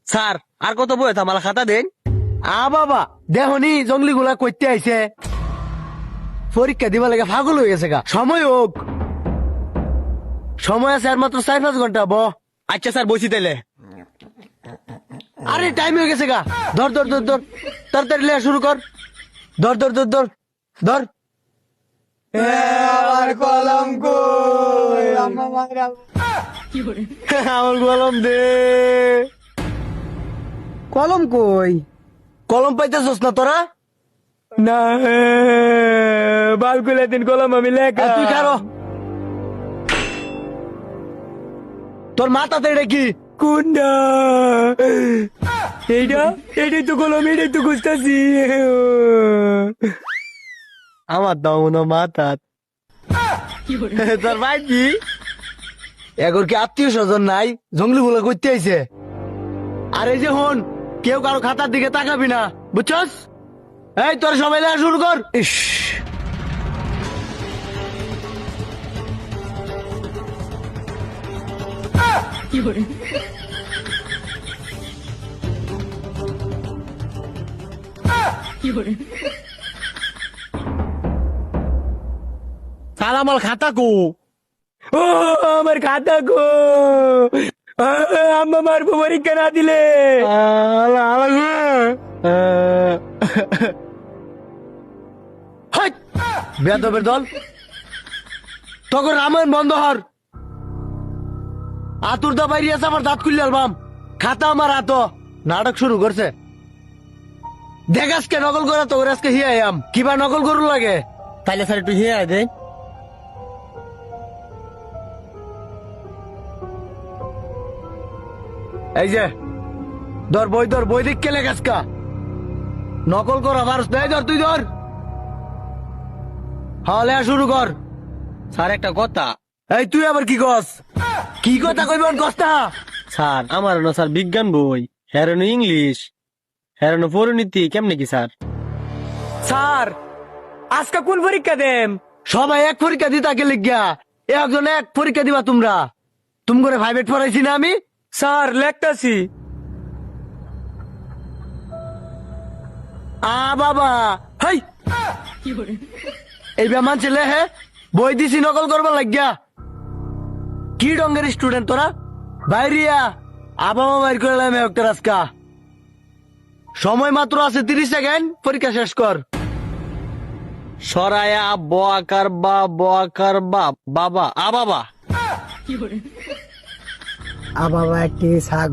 Sir আর কত বই আমার খাতা দেন। বাবা দেহনি জঙ্গলি গুলা করতে আইছে, পরীক্ষা দিবা লাগে পাগল হয়ে গেছে গা। সময় হোক, সময় আছে আর মাত্র 4-5 ঘন্টা। আচ্ছা স্যার বসি তাইলে। আরে টাইম হয়ে গেছে গা। ধর ধর ধর ধর, তাড়াতাড়ি লেখা শুরু কর। ধর ধর ধর ধর ধর। আমার কলম কই? আমার কলম দে। কলম কই? কলম পাইতেছস না তোরা? না, বালকুলে দিন কলম আমি লেখা। তুই খারো, তোর মাথাতে এটা কি? কোনটা? এইটাই তো কলম, এইটাই তো খুঁজতেছি। আমার দাও মনে মাথা। তোর ভাই কি এগর কি আত্মীয় স্বজন নাই? জঙ্গলি গুলো করতে আইছে। আর এই যে হন, কেউ কারো খাতার দিকে তাকাবি না, বুঝছস? এই তোর সবাই লেখা শুরু কর। ইস, স্যার আমার খাতা কো? ও আমার খাতা গো, আম্মা মারবো পরীক্ষা না দিলে। বেদবের দল, তখন রামায়ণ বন্ধ হর। আতুর দা বাইরে আছে, আমার দাঁত খুললে আলবাম। খাতা আমার হাত নাটক শুরু করছে। দেখ আজকে নকল করা তো আজকে হিয়াম কিবা নকল করু লাগে। তাইলে স্যার একটু হিয়া দেন। এই যে ধর বই, ধর বই দিক কেলে গাছকা নকল করা পারস নাই। ধর তুই ধর, হলে শুরু কর। স্যার একটা কথা। এই তুই আবার কি কস? কি কথা কইব কস না? স্যার আমার না স্যার বিজ্ঞান বই, হেরানো ইংলিশ, হেরানো পরিণীতি কেমনে কি স্যার? স্যার আজকে কোন পরীক্ষা দেম? সবাই এক পরীক্ষা দিতে গেলে গিয়া একজন এক পরীক্ষা দিবা তোমরা। তুমি করে প্রাইভেট পড়াইছি না আমি? স্যার লেখতাছি। বাবা হাই, এই বেমান ছেলে হে বই দিছি নকল করবার লাগিয়া। কি ডঙ্গের স্টুডেন্ট তোরা? বাইরিয়া আবামা বাইর করলাম একটা রাস্কা। সময় মাত্র আছে 30 সেকেন্ড, পরীক্ষা শেষ কর। সরায়া ব আকার বা বাবা। বাবা একটি